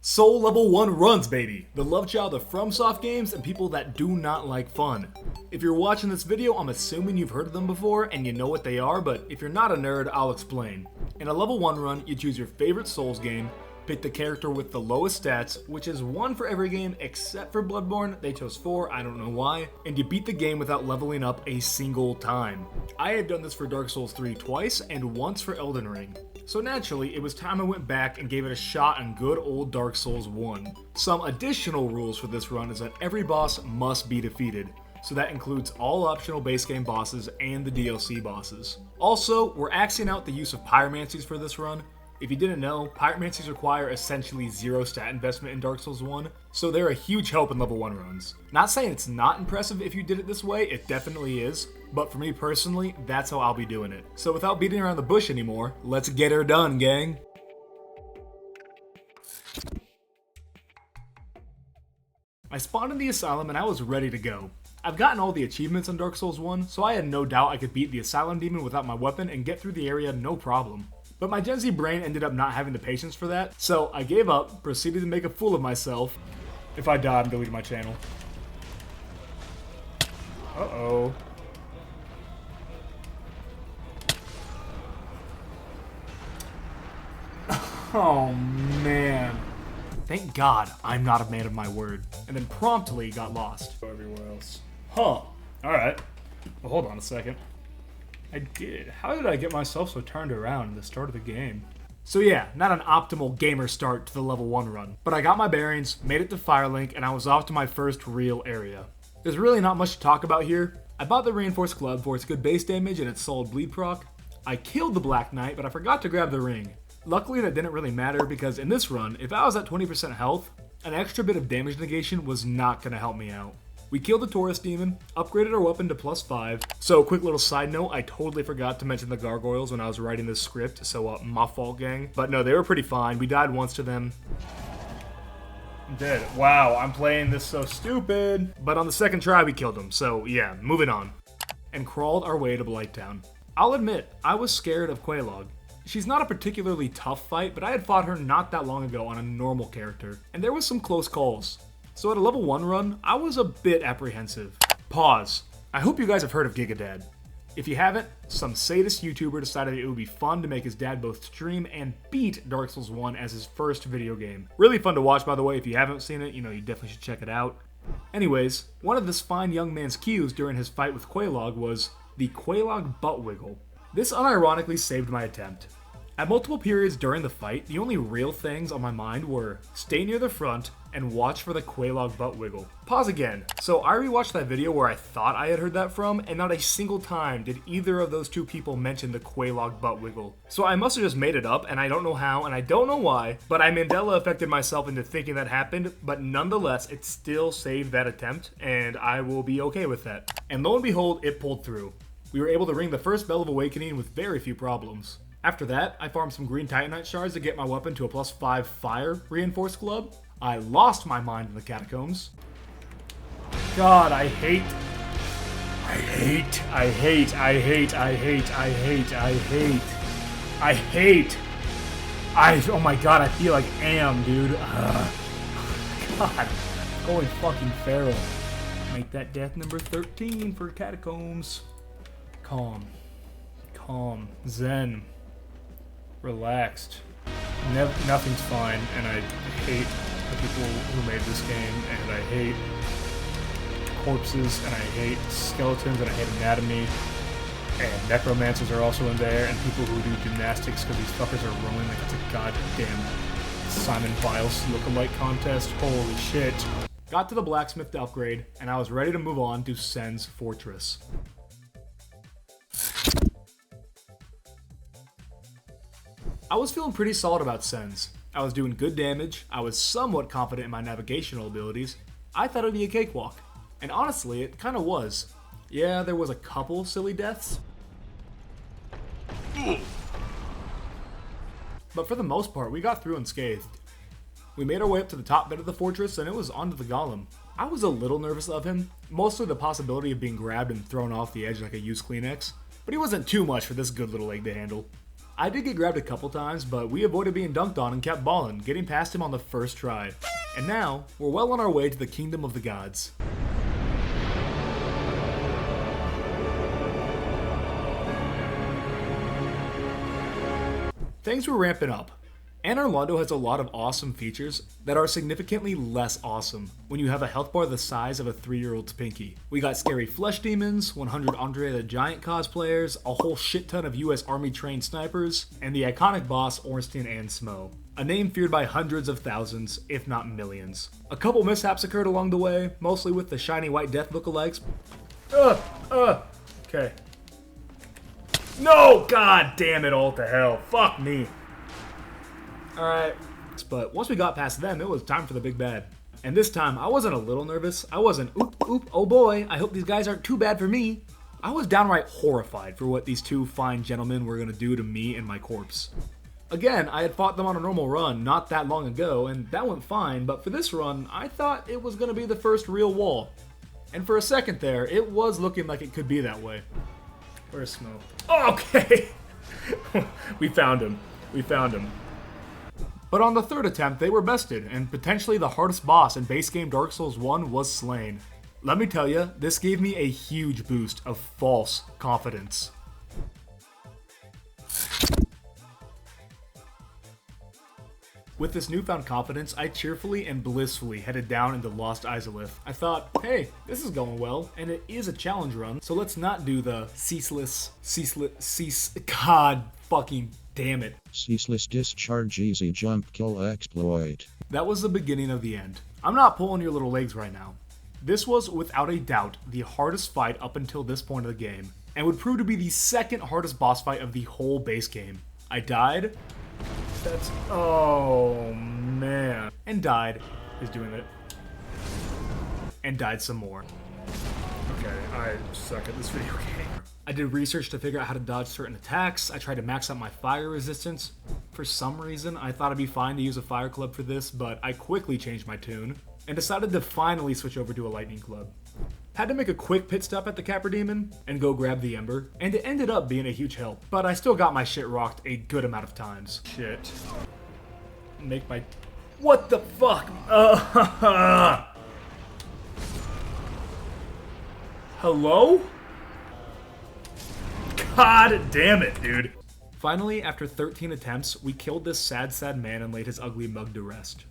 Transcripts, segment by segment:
Soul Level 1 runs, baby! The love child of FromSoft games and people that do not like fun. If you're watching this video, I'm assuming you've heard of them before and you know what they are, but if you're not a nerd, I'll explain. In a Level 1 run, you choose your favorite Souls game, pick the character with the lowest stats, which is 1 for every game except for Bloodborne. They chose 4, I don't know why, and you beat the game without leveling up a single time. I have done this for Dark Souls 3 twice and once for Elden Ring. So naturally, it was time I went back and gave it a shot on good old Dark Souls 1. Some additional rules for this run is that every boss must be defeated, so that includes all optional base game bosses and the DLC bosses. Also, we're axing out the use of pyromancies for this run. If you didn't know, pyromancies require essentially 0 stat investment in Dark Souls 1, so they're a huge help in level 1 runs. Not saying it's not impressive if you did it this way, it definitely is, but for me personally, that's how I'll be doing it. So without beating around the bush anymore, let's get her done, gang! I spawned in the Asylum and I was ready to go. I've gotten all the achievements on Dark Souls 1, so I had no doubt I could beat the Asylum Demon without my weapon and get through the area no problem. But my Gen Z brain ended up not having the patience for that, so I gave up, proceeded to make a fool of myself. If I die, I'm deleting my channel. Uh-oh. Oh, man. Thank God I'm not a man of my word. And then promptly got lost. Everywhere else. Huh. Alright. Well, hold on a second. I did. How did I get myself so turned around at the start of the game? So yeah, not an optimal gamer start to the level 1 run. But I got my bearings, made it to Firelink, and I was off to my first real area. There's really not much to talk about here. I bought the Reinforced Club for its good base damage and its solid bleed proc. I killed the Black Knight, but I forgot to grab the ring. Luckily that didn't really matter because in this run, if I was at 20% health, an extra bit of damage negation was not going to help me out. We killed the Taurus Demon, upgraded our weapon to +5. So, quick little side note, I totally forgot to mention the gargoyles when I was writing this script, so my fault, gang. But no, they were pretty fine. We died once to them. I'm dead. Wow, I'm playing this so stupid. But on the second try, we killed them, so yeah, moving on. And crawled our way to Blighttown. I'll admit, I was scared of Quelaag. She's not a particularly tough fight, but I had fought her not that long ago on a normal character, and there was some close calls. So at a level 1 run, I was a bit apprehensive. Pause. I hope you guys have heard of Gigadad. If you haven't, some sadist YouTuber decided it would be fun to make his dad both stream and beat Dark Souls 1 as his first video game. Really fun to watch, by the way. If you haven't seen it, you definitely should check it out. Anyways, one of this fine young man's cues during his fight with Quelaag was the Quelaag butt wiggle. This unironically saved my attempt. At multiple periods during the fight, the only real things on my mind were stay near the front and watch for the Quelaag butt wiggle. Pause again. So I rewatched that video where I thought I had heard that from, and not a single time did either of those two people mention the Quelaag butt wiggle. So I must have just made it up, and I don't know how, and I don't know why, but I Mandela affected myself into thinking that happened, but nonetheless, it still saved that attempt, and I will be okay with that. And lo and behold, it pulled through. We were able to ring the first Bell of Awakening with very few problems. After that, I farmed some green Titanite shards to get my weapon to a +5 fire Reinforced Club. I lost my mind in the catacombs. God, oh my god, I feel like Am, dude. God, going fucking feral. Make that death number 13 for catacombs. Calm, zen, relaxed. Nothing's fine, and I hate the people who made this game, and I hate corpses, and I hate skeletons, and I hate anatomy, and necromancers are also in there, and people who do gymnastics because these fuckers are rolling like it's a goddamn Simon Biles lookalike contest. Holy shit. Got to the blacksmith to upgrade, and I was ready to move on to Sen's Fortress. I was feeling pretty solid about Sen's. I was doing good damage, I was somewhat confident in my navigational abilities. I thought it would be a cakewalk. And honestly, it kinda was. Yeah, there was a couple silly deaths. But for the most part, we got through unscathed. We made our way up to the top bit of the fortress, and it was onto the golem. I was a little nervous of him, mostly the possibility of being grabbed and thrown off the edge like a used Kleenex, but he wasn't too much for this good little egg to handle. I did get grabbed a couple times, but we avoided being dunked on and kept balling, getting past him on the first try. And now, we're well on our way to the kingdom of the gods. Things were ramping up. Anor Londo has a lot of awesome features that are significantly less awesome when you have a health bar the size of a 3-year-old's pinky. We got scary flesh demons, 100 Andre the Giant cosplayers, a whole shit ton of US Army trained snipers, and the iconic boss Ornstein and Smo. A name feared by hundreds of thousands, if not millions. A couple mishaps occurred along the way, mostly with the shiny white death lookalikes. Okay. No! God damn it all to hell. Fuck me. Alright, but once we got past them, it was time for the big bad. And this time, I wasn't a little nervous. I wasn't, oop, oh boy, I hope these guys aren't too bad for me. I was downright horrified for what these two fine gentlemen were going to do to me and my corpse. Again, I had fought them on a normal run not that long ago, and that went fine, but for this run, I thought it was going to be the first real wall. And for a second there, it was looking like it could be that way. Where's Smoke? Oh, okay! We found him. But on the third attempt, they were bested, and potentially the hardest boss in base game Dark Souls 1 was slain. Let me tell you, this gave me a huge boost of false confidence. With this newfound confidence, I cheerfully and blissfully headed down into Lost Izalith. I thought, hey, this is going well, and it is a challenge run, so let's not do the God fucking damn it. Ceaseless discharge easy jump kill exploit. That was the beginning of the end. I'm not pulling your little legs right now. This was, without a doubt, the hardest fight up until this point of the game, and would prove to be the second hardest boss fight of the whole base game. I died. Oh man. And died. Is doing it. And died some more. Okay, I suck at this video game. I did research to figure out how to dodge certain attacks. I tried to max out my fire resistance. For some reason, I thought it'd be fine to use a fire club for this, but I quickly changed my tune and decided to finally switch over to a lightning club. Had to make a quick pit stop at the Capra Demon and go grab the Ember, and it ended up being a huge help, but I still got my shit rocked a good amount of times. Shit. Make my... What the fuck? Hello? God damn it, dude. Finally, after 13 attempts, we killed this sad man and laid his ugly mug to rest.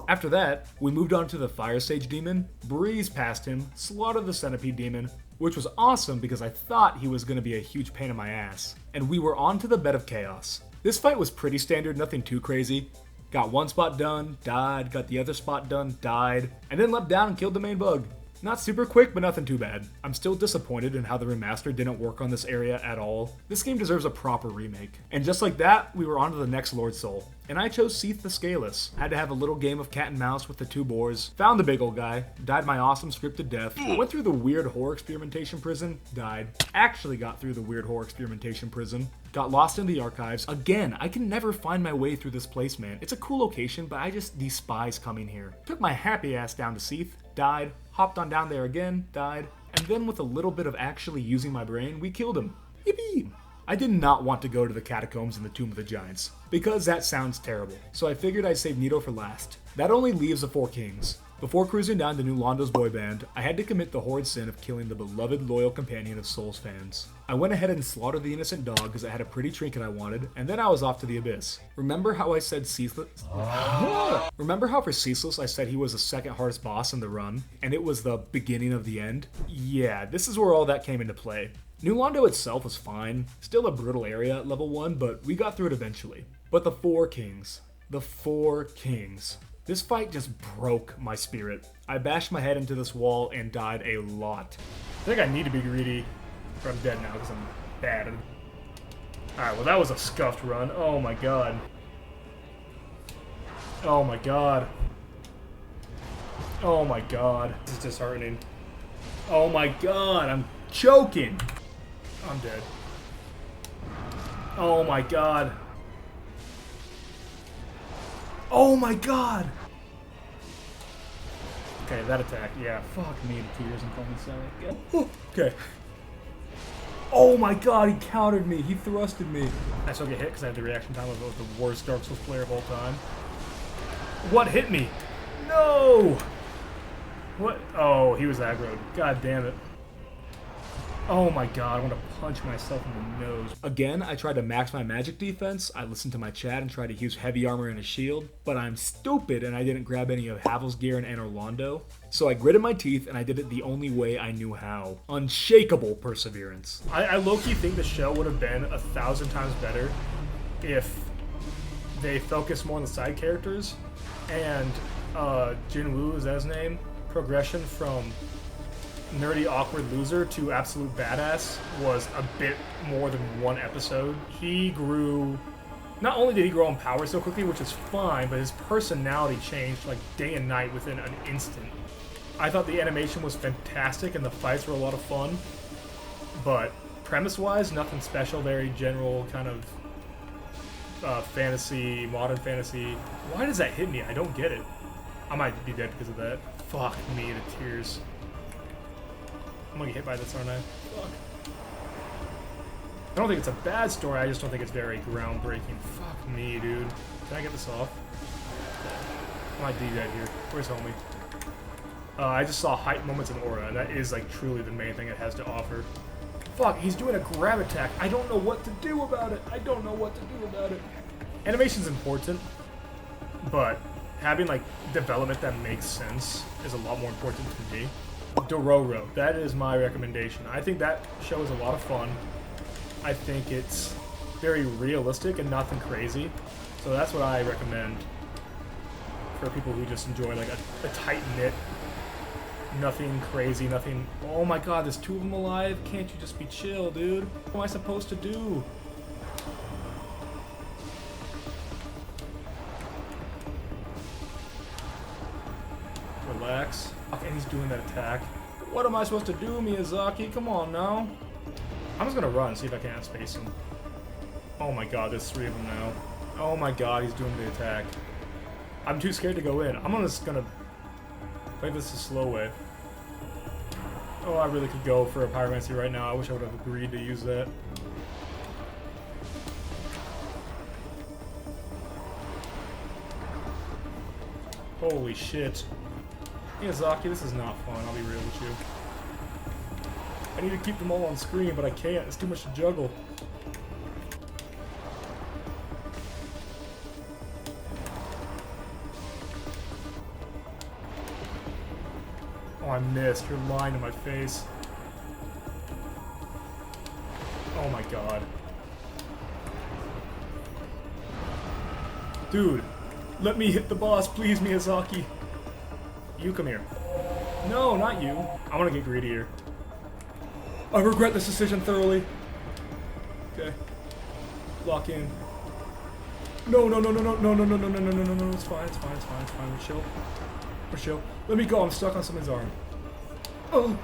After that, we moved on to the Fire Sage Demon, breezed past him, slaughtered the Centipede Demon, which was awesome because I thought he was going to be a huge pain in my ass, and we were on to the Bed of Chaos. This fight was pretty standard, nothing too crazy. Got one spot done, died, got the other spot done, died, and then leapt down and killed the main bug. Not super quick, but nothing too bad. I'm still disappointed in how the remaster didn't work on this area at all. This game deserves a proper remake. And just like that, we were on to the next Lord Soul. And I chose Seath the Scaleless. Had to have a little game of cat and mouse with the two boars. Found the big old guy. Died my awesome scripted death. Went through the weird horror experimentation prison. Died. Actually got through the weird horror experimentation prison. Got lost in the archives. Again, I can never find my way through this place, man. It's a cool location, but I just despise coming here. Took my happy ass down to Seath. Died. Hopped on down there again, died, and then with a little bit of actually using my brain, we killed him. Yippee! I did not want to go to the catacombs in the Tomb of the Giants, because that sounds terrible, so I figured I'd save Nito for last. That only leaves the Four Kings. Before cruising down to New Londo's boy band, I had to commit the horrid sin of killing the beloved loyal companion of Souls fans. I went ahead and slaughtered the innocent dog because it had a pretty trinket I wanted, and then I was off to the abyss. Remember how I said Ceaseless? Remember how for Ceaseless I said he was the second hardest boss in the run, and it was the beginning of the end? Yeah, this is where all that came into play. New Londo itself was fine, still a brutal area at level 1, but we got through it eventually. But the Four Kings. The Four Kings. This fight just broke my spirit. I bashed my head into this wall and died a lot. I think I need to be greedy, or I'm dead now because I'm bad. Alright, well that was a scuffed run. Oh my god. Oh my god. Oh my god. This is disheartening. Oh my god, I'm choking. I'm dead. Oh my god. Oh my god! Okay, that attack, yeah. Fuck me, the tears and fucking stomach. Okay. Oh my god, he countered me. He thrusted me. I still get hit because I had the reaction time of the worst Dark Souls player of all time. What hit me? No! What? Oh, he was aggroed. God damn it. Oh my god, I want to punch myself in the nose. Again, I tried to max my magic defense. I listened to my chat and tried to use heavy armor and a shield, but I'm stupid and I didn't grab any of Havel's gear and Orlando. So I gritted my teeth and I did it the only way I knew how. Unshakable perseverance. I low-key think the show would have been 1,000 times better if they focused more on the side characters and Jinwoo, is that his name? Progression from nerdy, awkward loser to absolute badass was a bit more than one episode. He grew... Not only did he grow in power so quickly, which is fine, but his personality changed like day and night within an instant. I thought the animation was fantastic and the fights were a lot of fun, but premise-wise, nothing special, very general kind of fantasy, modern fantasy. Why does that hit me? I don't get it. I might be dead because of that. Fuck me to tears. I'm gonna get hit by this, aren't I? Fuck. I don't think it's a bad story, I just don't think it's very groundbreaking. Fuck me, dude. Can I get this off? I might be dead here. Where's homie? I just saw hype moments in Aura, and that is like truly the main thing it has to offer. Fuck, he's doing a grab attack. I don't know what to do about it. I don't know what to do about it. Animation's important, but having like development that makes sense is a lot more important to me. Dororo, that is my recommendation. I think that show is a lot of fun. I think it's very realistic and nothing crazy. So that's what I recommend for people who just enjoy like a tight-knit, nothing crazy, nothing... Oh my god, there's two of them alive? Can't you just be chill, dude? What am I supposed to do? Relax. Okay, he's doing that attack. What am I supposed to do, Miyazaki? Come on now. I'm just gonna run, see if I can't space him. Oh my god, there's three of them now. Oh my god, he's doing the attack. I'm too scared to go in. I'm just gonna play this a slow way. Oh, I really could go for a pyromancy right now. I wish I would have agreed to use that. Holy shit. Miyazaki, this is not fun, I'll be real with you. I need to keep them all on screen, but I can't. It's too much to juggle. Oh, I missed. You're lying to my face. Oh my god. Dude, let me hit the boss, please, Miyazaki. You come here. No, not you. I want to get greedy here. I regret this decision thoroughly. Okay. Lock in. No, no, no, no, no, no, no, no, no, no, no, no, no, no, it's fine, it's fine, it's fine, it's fine. We're chill. We're chill. Let me go, I'm stuck on someone's arm. Oh.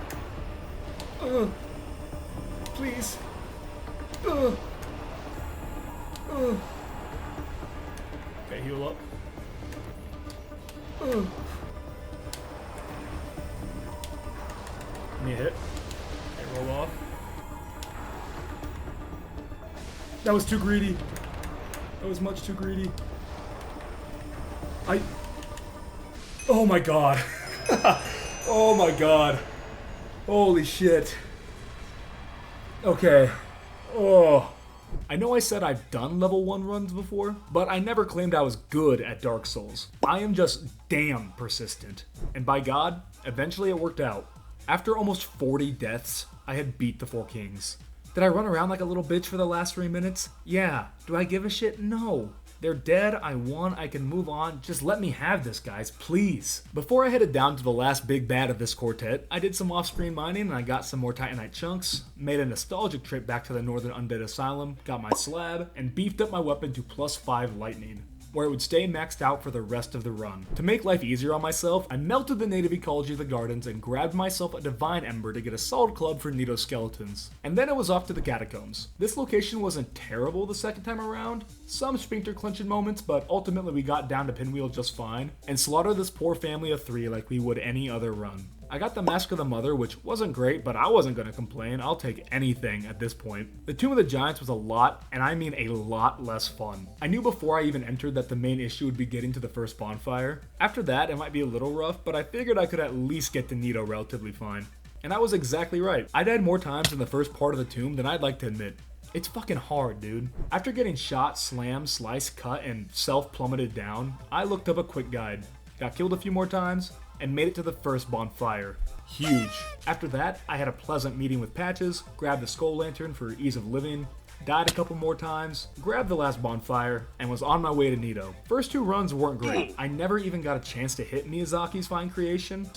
Please. Okay, heal up. Give me a hit. Okay, roll off. That was too greedy. That was much too greedy. Oh my god. Oh my god. Holy shit. Okay. Oh. I know I said I've done level 1 runs before, but I never claimed I was good at Dark Souls. I am just damn persistent. And by God, eventually it worked out. After almost 40 deaths, I had beat the 4 kings. Did I run around like a little bitch for the last 3 minutes? Yeah. Do I give a shit? No. They're dead, I won, I can move on. Just let me have this, guys, please. Before I headed down to the last big bad of this quartet, I did some off-screen mining and I got some more Titanite chunks, made a nostalgic trip back to the Northern Undead Asylum, got my slab, and beefed up my weapon to +5 lightning, where it would stay maxed out for the rest of the run. To make life easier on myself, I melted the native ecology of the gardens and grabbed myself a divine ember to get a solid club for Nito skeletons. And then it was off to the catacombs. This location wasn't terrible the second time around, some sphincter clenching moments, but ultimately we got down to Pinwheel just fine, and slaughtered this poor family of 3 like we would any other run. I got the Mask of the Mother, which wasn't great, but I wasn't going to complain. I'll take anything at this point. The Tomb of the Giants was a lot, and I mean a lot less fun. I knew before I even entered that the main issue would be getting to the first bonfire. After that, it might be a little rough, but I figured I could at least get to Nito relatively fine. And I was exactly right. I died more times in the first part of the tomb than I'd like to admit. It's fucking hard, dude. After getting shot, slammed, sliced, cut, and self-plummeted down, I looked up a quick guide, got killed a few more times, and made it to the first bonfire. Huge. After that, I had a pleasant meeting with Patches, grabbed the skull lantern for ease of living, died a couple more times, grabbed the last bonfire, and was on my way to Nito. First 2 runs weren't great. I never even got a chance to hit Miyazaki's fine creation.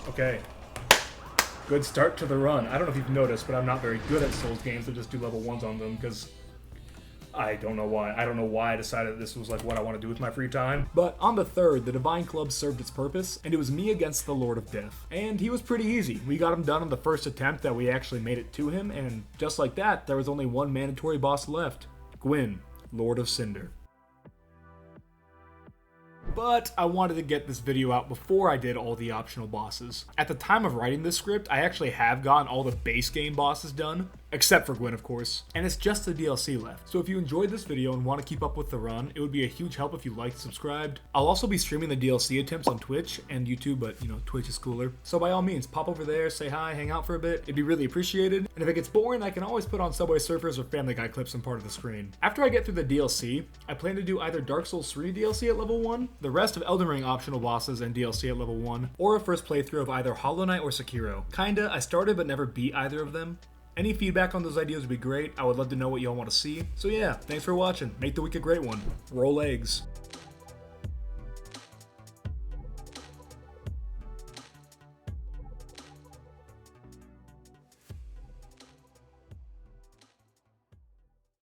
Okay. Good start to the run. I don't know if you've noticed, but I'm not very good at Souls games. I just do level 1s on them because I don't know why. I don't know why I decided this was like what I want to do with my free time. But on the 3rd, the Divine Club served its purpose, and it was me against the Lord of Death. And he was pretty easy. We got him done on the first attempt that we actually made it to him, and just like that, there was only one mandatory boss left. Gwyn, Lord of Cinder. But I wanted to get this video out before I did all the optional bosses. At the time of writing this script, I actually have gotten all the base game bosses done, except for Gwyn, of course, and it's just the DLC left. So if you enjoyed this video and want to keep up with the run, it would be a huge help if you liked and subscribed. I'll also be streaming the DLC attempts on Twitch and YouTube, but you know, Twitch is cooler. So by all means, pop over there, say hi, hang out for a bit. It'd be really appreciated. And if it gets boring, I can always put on Subway Surfers or Family Guy clips in part of the screen. After I get through the DLC, I plan to do either Dark Souls 3 DLC at level 1, the rest of Elden Ring optional bosses and DLC at level 1, or a first playthrough of either Hollow Knight or Sekiro. Kinda, I started but never beat either of them. Any feedback on those ideas would be great. I would love to know what y'all want to see. So yeah, thanks for watching. Make the week a great one. Roll eggs.